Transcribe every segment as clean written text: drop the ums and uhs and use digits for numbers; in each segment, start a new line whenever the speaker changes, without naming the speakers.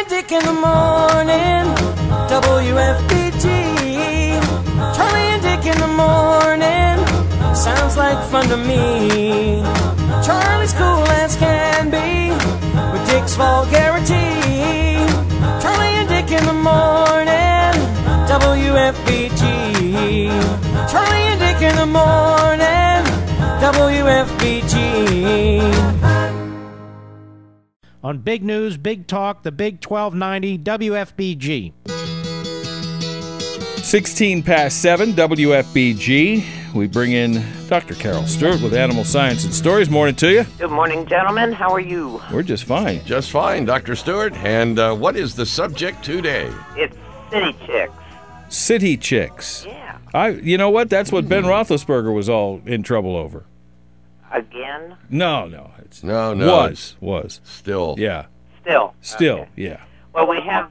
and Dick in the morning, WFBG. Charlie and Dick in the morning, sounds like fun to me. Charlie's cool as can be, with Dick's vulgarity. Charlie and Dick in the morning, WFBG. Charlie and Dick in the morning, WFBG.
On Big News, Big Talk, the Big 1290, WFBG.
16 past 7, WFBG. We bring in Dr. Carol Stewart with Animal Science and Stories. Morning to you.
Good morning, gentlemen. How are you?
We're just fine.
Just fine, Dr. Stewart. And what is the subject today?
It's city chicks.
City chicks.
Yeah.
You know what? That's what Ben Roethlisberger was all in trouble over.
Again?
No.
No.
Was.
Still.
Yeah.
Still.
Okay. Yeah.
Well, we have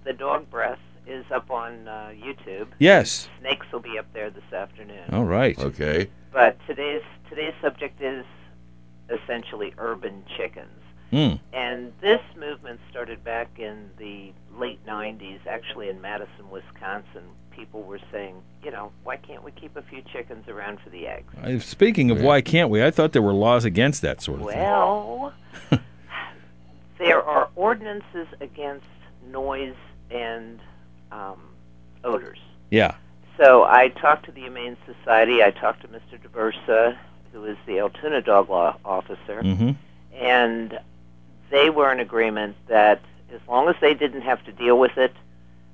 the dog breath is up on YouTube.
Yes.
Snakes will be up there this afternoon.
All right.
Okay.
But today's subject is essentially urban chickens. And this movement started back in the late 90s, actually in Madison, Wisconsin. People were saying, why can't we keep a few chickens around for the eggs?
Speaking of why can't we, I thought there were laws against that sort of thing.
Well, there are ordinances against noise and odors.
Yeah.
So I talked to the Humane Society. I talked to Mr. DeVersa, who is the Altoona dog law officer, and they were in agreement that as long as they didn't have to deal with it,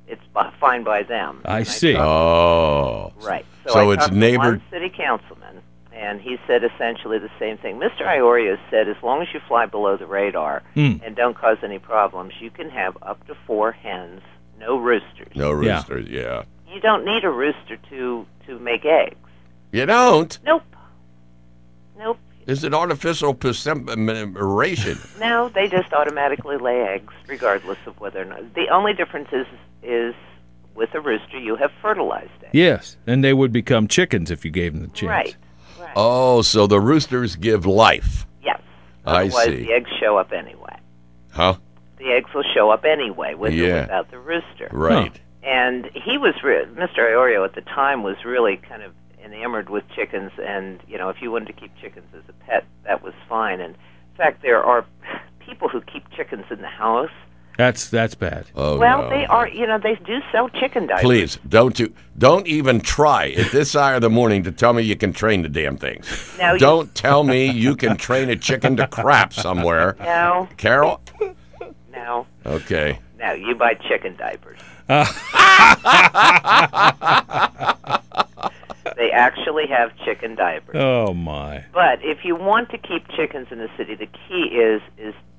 it's fine by them.
I see.
Right.
So
I
it's
talked to
neighbor
one city councilman, and he said essentially the same thing. Mr. Iorio said as long as you fly below the radar and don't cause any problems, you can have up to 4 hens, no roosters.
No roosters, yeah.
You don't need a rooster to make eggs.
You don't?
Nope.
Is it artificial persemination?
No, they just automatically lay eggs, regardless of whether or not. The only difference is with a rooster, you have fertilized eggs.
Yes, and they would become chickens if you gave them the chance.
Right.
Oh, so the roosters give life.
Yes.
I
Otherwise,
see.
the eggs show up anyway.
Huh?
The eggs will show up anyway, with or without the rooster.
Right.
And he was, Mr. Iorio at the time was really kind of enamored with chickens, and, if you wanted to keep chickens as a pet, that was fine. And in fact, there are people who keep chickens in the house.
That's bad.
Oh,
well,
no.
they are, they do sell chicken diapers.
Please, don't even try at this hour of the morning to tell me you can train the damn things.
No,
don't tell me you can train a chicken to crap somewhere.
No.
Carol?
No.
Okay.
No, you buy chicken diapers. They actually have chicken diapers.
Oh, my.
But if you want to keep chickens in the city, the key is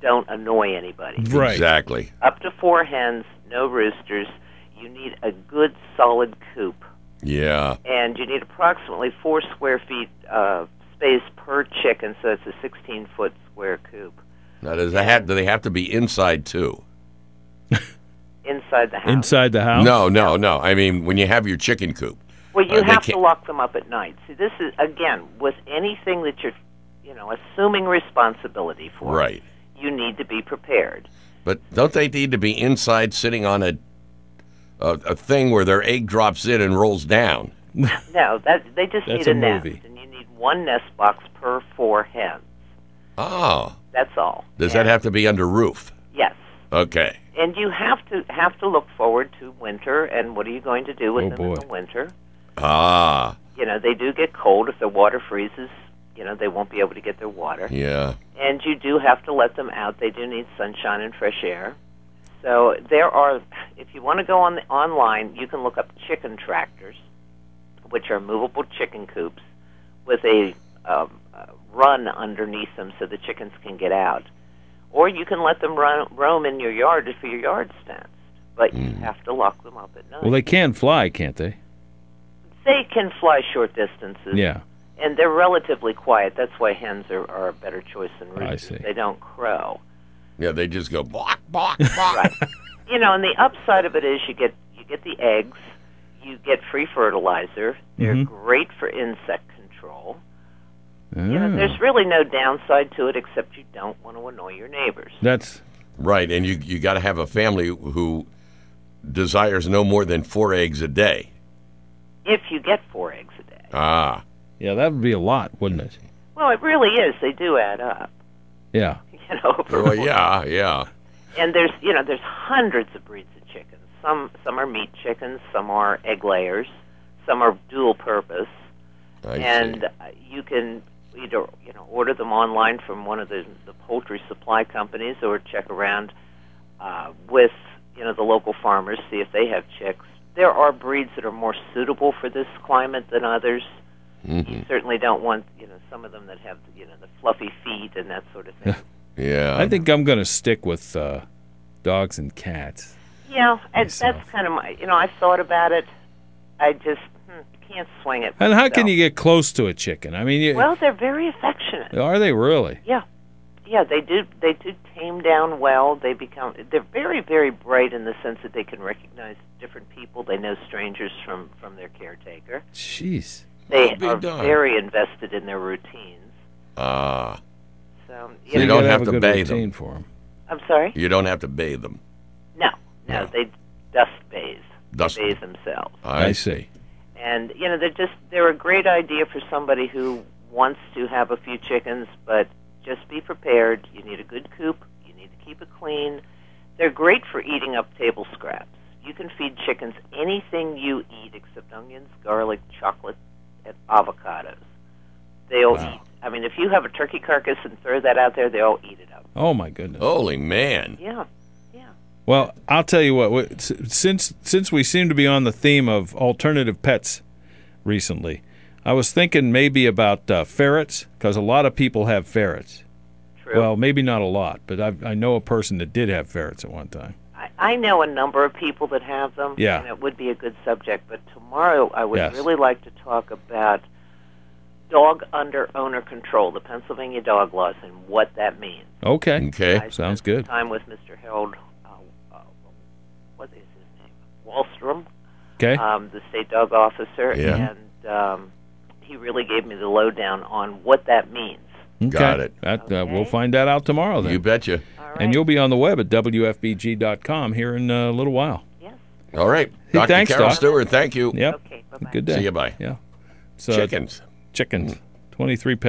don't annoy anybody.
Right.
Exactly.
Up to 4 hens, no roosters. You need a good, solid coop.
Yeah.
And you need approximately 4 square feet of space per chicken, so it's a 16-foot square coop.
Now, do they have to be inside, too?
Inside the house.
Inside the house?
No. I mean, when you have your chicken coop.
Well, you have to lock them up at night. See, this is, again, with anything that you're, assuming responsibility for.
Right.
You need to be prepared.
But don't they need to be inside sitting on a thing where their egg drops in and rolls down?
No, they just need a nest. And you need 1 nest box per 4 hens.
Oh.
That's all.
Does that have to be under roof?
Yes.
Okay.
And you have to look forward to winter, and what are you going to do with them in the winter?
Ah.
They do get cold. If the water freezes, they won't be able to get their water.
Yeah.
And you do have to let them out. They do need sunshine and fresh air. So there are, if you want to go online, you can look up chicken tractors, which are movable chicken coops with a run underneath them so the chickens can get out. Or you can let them roam in your yard for your yard stands. But you have to lock them up at night.
Well, they can fly, can't they?
They can fly short distances.
Yeah.
And they're relatively quiet. That's why hens are a better choice than roosters.
I see.
They don't crow.
Yeah, they just go bark, bark, bark.
Right. And the upside of it is you get the eggs, you get free fertilizer. They're great for insect control. There's really no downside to it except you don't want to annoy your neighbors.
That's
Right, and you got to have a family who desires no more than 4 eggs a day.
If you get 4 eggs a day.
Ah.
Yeah, that would be a lot, wouldn't it?
Well, it really is. They do add up.
Yeah.
Well, yeah.
And there's hundreds of breeds of chickens. Some are meat chickens, some are egg layers, some are dual purpose.
I see.
You can either order them online from one of the poultry supply companies, or check around with the local farmers, see if they have chicks. There are breeds that are more suitable for this climate than others.
Mm-hmm.
You certainly don't want some of them that have the fluffy feet and that sort of thing.
Yeah.
I think I'm going to stick with dogs and cats.
Yeah, and
Myself.
that's kind of my. I've thought about it. I just can't swing it.
And how
myself.
can you get close to a chicken? I mean,
Well, they're very affectionate.
are they really?
Yeah, they do tame down well. They're very, very bright in the sense that they can recognize different people. They know strangers from their caretaker.
Jeez.
They
Well,
are
be done.
very invested in their routines.
Ah.
So
You
You
don't
gotta
have
a
to
good
bathe
routine
them.
for them.
I'm sorry.
You don't have to bathe them.
No,
No.
they dust bathe.
Dust
They bathe themselves.
I see.
And they're a great idea for somebody who wants to have a few chickens, but just be prepared. You need a good coop. You need to keep it clean. They're great for eating up table scraps. You can feed chickens anything you eat except onions, garlic, chocolate, and avocados. They'll eat. I mean, if you have a turkey carcass and throw that out there, they'll eat it up.
Oh, my goodness.
Holy man.
Yeah.
Well, I'll tell you what. Since we seem to be on the theme of alternative pets recently, I was thinking maybe about ferrets, because a lot of people have ferrets.
True.
Well, maybe not a lot, but I know a person that did have ferrets at one time.
I know a number of people that have them,
Yeah.
and it would be a good subject. But tomorrow I would
Yes.
really like to talk about dog under owner control, the Pennsylvania dog laws, and what that means.
Okay.
Okay.
I
Sounds
spent
good.
some time with Mr. Harold, what is his name? Wallstrom,
Okay.
the state dog officer,
Yeah.
and he really gave me the lowdown on what that means.
Okay.
Got it.
We'll find that out tomorrow then.
You betcha.
All right.
And you'll be on the web at WFBG.com here in a little while.
Yes.
All right.
Hey,
Dr.
thanks,
Carol
Doc.
Stewart, thank you.
Yep.
Okay. Bye-bye.
Good day.
See you, bye.
Yeah. So,
Chickens.
Chickens. 23 pounds.